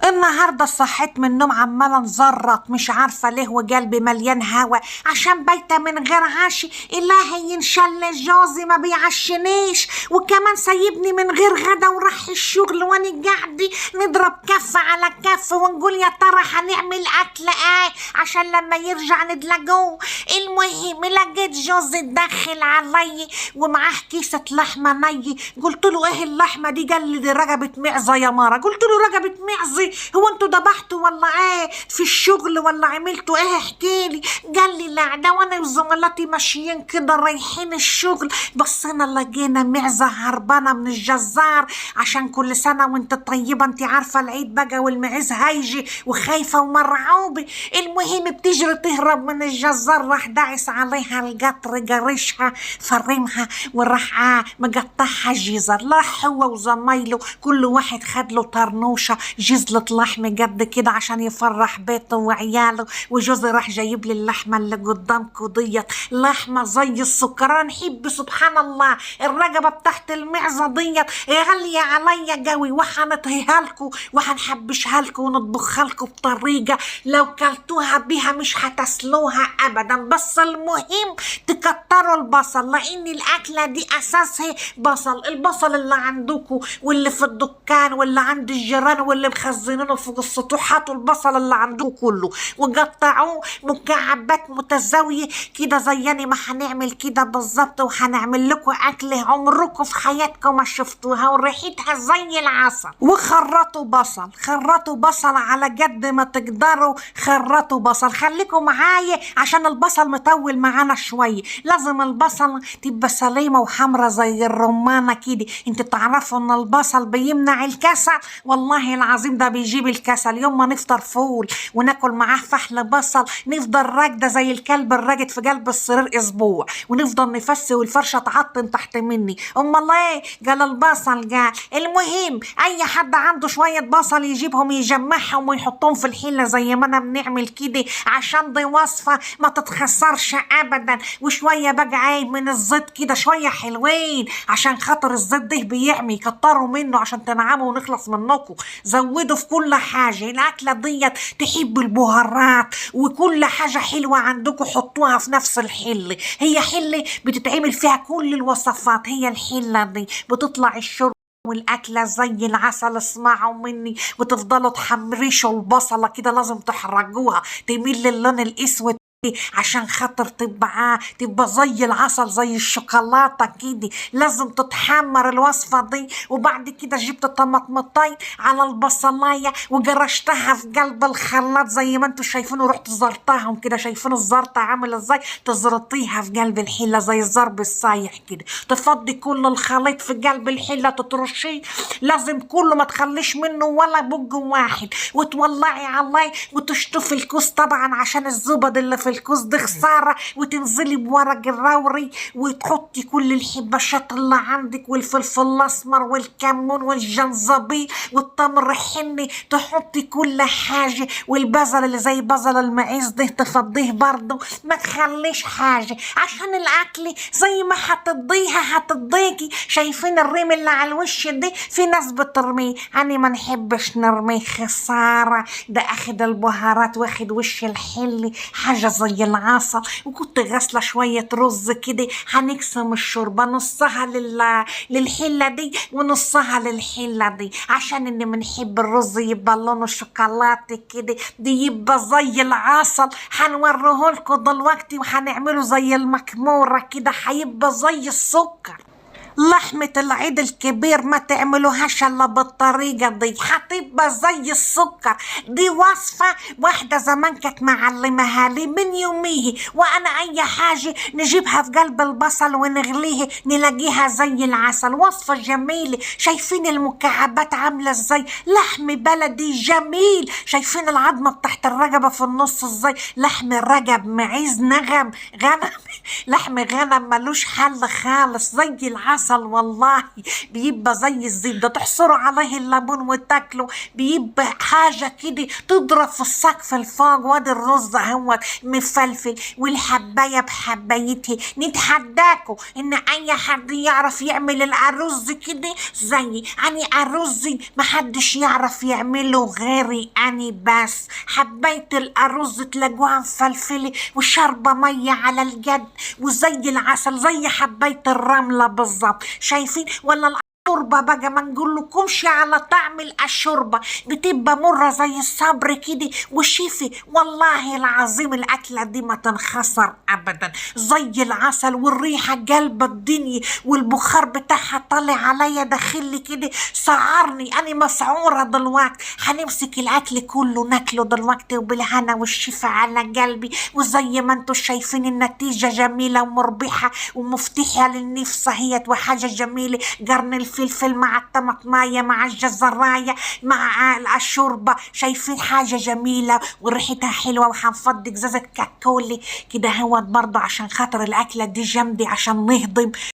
النهارده صحيت من النوم عماله نزرط مش عارفه ليه، وقلبي مليان هوا عشان بايته من غير عشي. الهي ان شاء الله جوزي ما بيعشنيش، وكمان سايبني من غير غدا وراح الشغل، وانا قاعده نضرب كف على كف ونقول يا ترى هنعمل اكل ايه عشان لما يرجع نتلاقوه. المهم لقيت جوزي داخل علي ومعاه كيسه لحمه ني. قلت له ايه اللحمه دي؟ قال لي دي رقبه معزه يا مره. قلت له رقبه معزه؟ هو انتوا ذبحتوا ولا ايه في الشغل ولا عملتوا ايه؟ احكي لي. قال لي لا، ده وانا وزملاتي ماشيين كده رايحين الشغل بصينا لقينا معزه هربانه من الجزار، عشان كل سنه وانت طيبه، انت عارفه العيد بقى والمعز هيجي وخايفه ومرعوبه. المهم بتجري تهرب من الجزار، راح داعس عليها القطر قرشها فرمها وراح مقطعها جزر. راح هو وزمايله كل واحد خد له طرنوشه جزلة لحم قد كده عشان يفرح بيته وعياله. وجوزي راح جايب لي اللحمه اللي قدامكم ديت، لحمه زي السكر. نحب سبحان الله الرقبه بتاعت المعزه ديت غاليه عليا قوي، وحنطهيها لكم وحنحبشها لكم ونطبخها لكم بطريقه لو كلتوها بيها مش هتسلوها ابدا. بس المهم تكتروا البصل، لان الاكله دي اساسها بصل. البصل اللي عندكم واللي في الدكان واللي عند الجيران واللي مخزنينه في السطوح، هاتوا البصل اللي عندكم كله وقطعوه مكعبات متساويه كده زيني ما هنعمل كده بالظبط، وهنعمل لكم اكله عمركم في حياتكم ما شفتوها وريحتها زي العسل. وخرطوا بصل، خرطوا بصل على قد ما تقدروا، خرطوا بصل. خليكم معايا عشان البصل مطول معانا شويه. لازم البصل تبقى سليمه وحمرة زي الرمانه كده. انت تعرفوا ان البصل بيمنع الكسل؟ والله العظيم ده بيجيب الكسل. يوم ما نفطر فول وناكل معاه فحل بصل نفضل راكده زي الكلب الراجد في قلب السرير اسبوع، ونفضل نفسي والفرشه تعطن تحت مني. امال ايه؟ قال البصل قال. المهم اي حد عنده شويه بصل يجيبهم يجمعهم ويحطهم في الحله زي ما انا بنعمل كده، عشان دي وصفه ما تتخسرش ابدا. وشويه بقى عايب من الزيت كده شويه حلوين، عشان خاطر الزيت ده بيعمي، كتروا منه عشان تنعموا ونخلص منكم. زودوا في كل حاجه. الاكله ديت تحب البهارات وكل حاجه حلوه عندكم حطوها في نفس الحله. هي حله بتتعمل فيها كل الوصفات، هي الحله دي بتطلع الشرب والاكله زي العسل. اسمعوا مني وتفضلوا تحمرشوا البصله كده، لازم تحرقوها تميل للون الاسود عشان خاطر تبقى زي العسل زي الشوكولاته كده. لازم تتحمر الوصفه دي. وبعد كده جبت طماطمتين على البصلايه وجرشتها في قلب الخلاط زي ما انتوا شايفين، ورحت زرطاهم كده. شايفين الزرطه عامل ازاي؟ تزرطيها في قلب الحله زي الزرب السايح كده. تفضي كل الخليط في قلب الحله تترشيه، لازم كله ما تخليش منه ولا بق واحد، وتولعي عليه وتشطفي الكوس طبعا عشان الزبد اللي في الكوس ده خساره، وتنزلي بورق الراوري وتحطي كل الحباشات اللي عندك والفلفل الاسمر والكمون والجنزبيل والتمر الحني، تحطي كل حاجه. والبصل اللي زي بصل المعيز ده تفضيه برضه، ما تخليش حاجه عشان الاكل زي ما هتضيقي. شايفين الريم اللي على الوش ده؟ في ناس بترميه، انا ما نحبش نرميه، خساره. ده اخد البهارات واخد وش الحلي حاجه زي العسل. وكنت غاسله شويه رز كده، هنقسم الشوربه نصها للحله دي ونصها للحله دي، عشان اني بنحب الرز يبقى لونه شوكولاته كده، دي يبقى زي العسل. هنوريه لكم دلوقتي وهنعمله زي المكموره كده، هيبقى زي السكر. لحمة العيد الكبير ما تعملوهاش الا بالطريقة دي، هتبقى زي السكر. دي وصفة واحدة زمان كانت معلمها لي من يوميه، وانا اي حاجة نجيبها في قلب البصل ونغليه نلاقيها زي العسل. وصفة جميلة. شايفين المكعبات عاملة ازاي؟ لحم بلدي جميل. شايفين العظمة بتاعت الرقبة في النص ازاي؟ لحم الرقب معيز غنم لحم غنم ملوش حل خالص زي العسل. العسل والله بيبقى زي الزبدة، تحصروا عليه الليمون وتاكله، بيبقى حاجة كده تضرب في السقف الفوق. وادي الرز اهوت مفلفل والحباية بحبايتها. نتحداكوا ان اي حد يعرف يعمل الارز كده زي يعني الرز محدش يعرف يعمله غيري اني بس. حباية الارز تلاقوها مفلفلة وشاربة مية على الجد وزي العسل، زي حباية الرملة بالظبط. شايفين؟ ولا الشوربة بقى ما نقولكمش على طعم الشوربة، بتبقى مرة زي الصبر كده وشيفي. والله العظيم الأكلة دي ما تنخسر أبدا، زي العسل والريحة قلب الدنيا والبخار بتاعها طالع عليا داخلي كده سعرني. أنا مسعورة دلوقتي، هنمسك الأكل كله ناكله دلوقتي وبالهنا والشفا على قلبي. وزي ما انتوا شايفين النتيجة جميلة ومربحة ومفتحة للنفس هيت وحاجة جميلة. قرن الفلفل مع الطماطماية مع الجزراية مع الشوربة، شايفين حاجة جميلة وريحتها حلوة. وحنفضي ازازة كاكولي كده هوت برضه عشان خاطر الأكلة دي جامدة عشان نهضم.